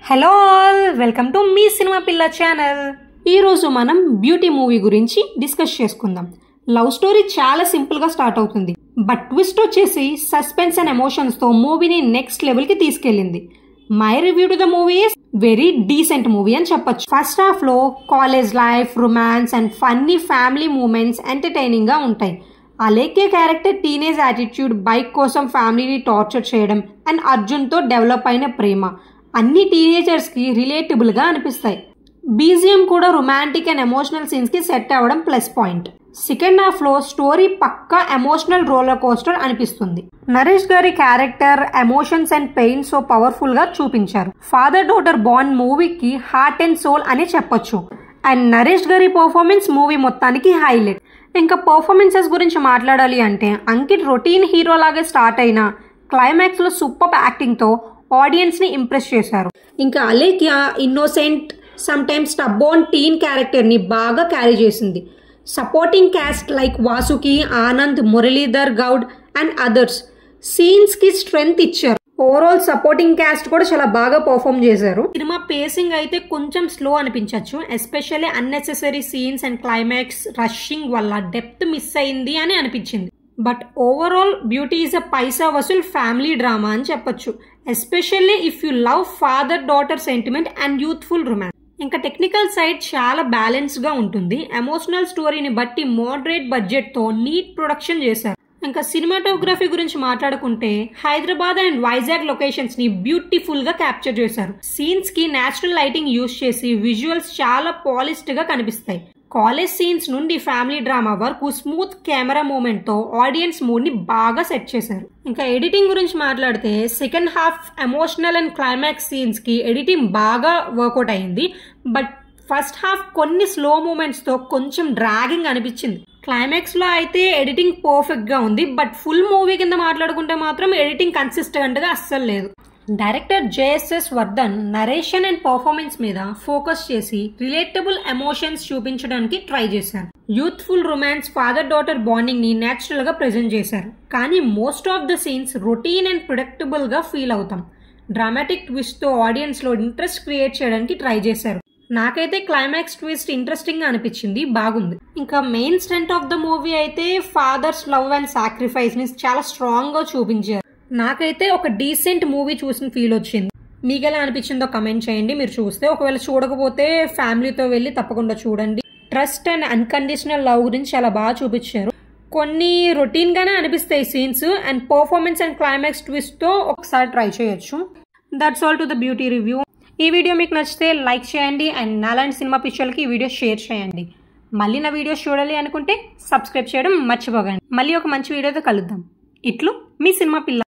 Hello all, welcome to మీ cinema పిల్ల channel. ఈరోజు మనం బ్యూటీ మూవీ గురించి డిస్కస్ చేసుకుందాం. లవ్ స్టోరీ చాలా సింపుల్గా స్టార్ట్ అవుతుంది, బట్ ట్విస్ట్ వచ్చేసి సస్పెన్స్ అండ్ ఎమోషన్స్తో మూవీని నెక్స్ట్ లెవెల్కి తీసుకెళ్ళింది. My review to the movie is very decent movie అని చెప్పొచ్చు. ఫస్ట్ హాఫ్లో college life, romance and funny family moments ఎంటర్టైనింగ్గా ఉంటాయి. అలేకే క్యారెక్టర్ టీనేజ్ యాటిట్యూడ్, బైక్ కోసం ఫ్యామిలీని టార్చర్ చేయడం అండ్ అర్జున్తో డెవలప్ అయిన ప్రేమ అన్ని టీనేజర్స్కి రిలేటబుల్గా అనిపిస్తాయి. బీజిఎం కూడా రొమాంటిక్ అండ్ ఎమోషనల్ సీన్స్కి సెట్ అవ్వడం ప్లస్ పాయింట్. సెకండ్ హాఫ్లో స్టోరీ పక్కా ఎమోషనల్ రోలర్ కోస్టర్ అనిపిస్తుంది. నరేష్ గారి character, emotions and pain so పవర్ఫుల్గా చూపించారు. ఫాదర్ డాటర్ బాండ్ మూవీకి హార్ట్ అండ్ సోల్ అని చెప్పొచ్చు. అండ్ నరేష్ గారి పర్ఫార్మెన్స్ మూవీ మొత్తానికి హైలైట్. ఇంకా పర్ఫార్మెన్సెస్ గురించి మాట్లాడాలి అంటే అంకిత్ రొటీన్ హీరో లాగే స్టార్ట్ అయిన క్లైమాక్స్లో సూపర్ యాక్టింగ్తో ఆడియన్స్ని ఇంప్రెస్ చేశారు. ఇంకా అలేఖ్య ఇన్నోసెంట్, సమ్టైమ్స్ స్టబ్బోర్న్ టీన్ క్యారెక్టర్ని బాగా క్యారీ చేసింది. Supporting cast like Vasuki, Anand, Muralidhar Goud and others సీన్స్కి స్ట్రెంగ్త్ ఇచ్చారు. ఓవరాల్ సపోర్టింగ్ క్యాస్ట్ కూడా చాలా బాగా పర్ఫామ్ చేశారు. సినిమా పేసింగ్ అయితే కొంచెం స్లో అనిపించవచ్చు, especially unnecessary scenes and climax rushing వల్ల డెప్త్ మిస్ అయింది అని అనిపించింది. But overall beauty is a paisa vasool family drama అని చెప్పొచ్చు, especially if you love father daughter sentiment and youthful romance. ఇంకా టెక్నికల్ సైడ్ చాలా బ్యాలెన్స్గా ఉంటుంది. ఎమోషనల్ స్టోరీని బట్టి మోడరేట్ బడ్జెట్తో నీట్ ప్రొడక్షన్ చేశారు. ఇంకా సినిమాటోగ్రఫీ గురించి మాట్లాడుకుంటే హైదరాబాద్ అండ్ వైజాగ్ లొకేషన్స్ ని బ్యూటిఫుల్ గా క్యాప్చర్ చేశారు. సీన్స్ కి నేచురల్ లైటింగ్ యూజ్ చేసి విజువల్స్ చాలా పాలిష్డ్ గా కనిపిస్తాయి. కాలేజ్ సీన్స్ నుండి ఫ్యామిలీ డ్రామా వరకు స్మూత్ కెమెరా మూమెంట్ తో ఆడియన్స్ మూడ్ ని బాగా సెట్ చేశారు. ఇంకా ఎడిటింగ్ గురించి మాట్లాడితే second half emotional and climax scenes కి ఎడిటింగ్ బాగా వర్కౌట్ అయింది. బట్ ఫస్ట్ హాఫ్ కొన్ని స్లో మూమెంట్స్ తో కొంచెం డ్రాగింగ్ అనిపించింది. క్లైమాక్స్ లో అయితే ఎడిటింగ్ పర్ఫెక్ట్ గా ఉంది, బట్ ఫుల్ మూవీ కింద మాట్లాడుకుంటే మాత్రం ఎడిటింగ్ కన్సిస్టెంట్ గా అస్సలు లేదు. Director JSS Vardhan narration and performance మీద ఫోకస్ చేసి రిలేటబుల్ ఎమోషన్స్ చూపించడానికి ట్రై చేశారు. Youthful romance, father daughter bonding ని నేచురల్ గా ప్రెజెంట్ చేశారు. కానీ most of the scenes routine and predictable గా ఫీల్ అవుతాం. డ్రామాటిక్ ట్విస్ట్ తో ఆడియన్స్ లో ఇంట్రెస్ట్ క్రియేట్ చేయడానికి ట్రై చేశారు. నాకైతే క్లైమాక్స్ ట్విస్ట్ ఇంట్రెస్టింగ్ గా అనిపించింది, బాగుంది. ఇంకా main strength of the movie అయితే ఫాదర్స్ లవ్ అండ్ సాక్రిఫైస్ ని చాలా స్ట్రాంగ్ గా చూపించారు. నాకైతే ఒక డీసెంట్ మూవీ చూసిన ఫీల్ వచ్చింది. మీకు ఎలా అనిపించిందో కమెంట్ చేయండి మీరు చూస్తే. ఒకవేళ చూడకపోతే ఫ్యామిలీతో వెళ్ళి తప్పకుండా చూడండి. ట్రస్ట్ అండ్ అన్కండిషనల్ లవ్ గురించి చాలా బాగా చూపించారు. కొన్ని రొటీన్ గానే అనిపిస్తాయి scenes, and performance and climax twist తో ఒకసారి ట్రై చేయొచ్చు. That's all to the beauty review. ఈ వీడియో మీకు నచ్చితే లైక్ చేయండి అండ్ నాలాంటి సినిమా పిక్చర్లకి ఈ వీడియో షేర్ చేయండి. మళ్ళీ నా వీడియోస్ చూడాలి అనుకుంటే సబ్స్క్రైబ్ చేయడం మర్చిపోకండి. మళ్ళీ ఒక మంచి వీడియోతో కలుద్దాం. ఇట్లు మీ సినిమా పిల్ల.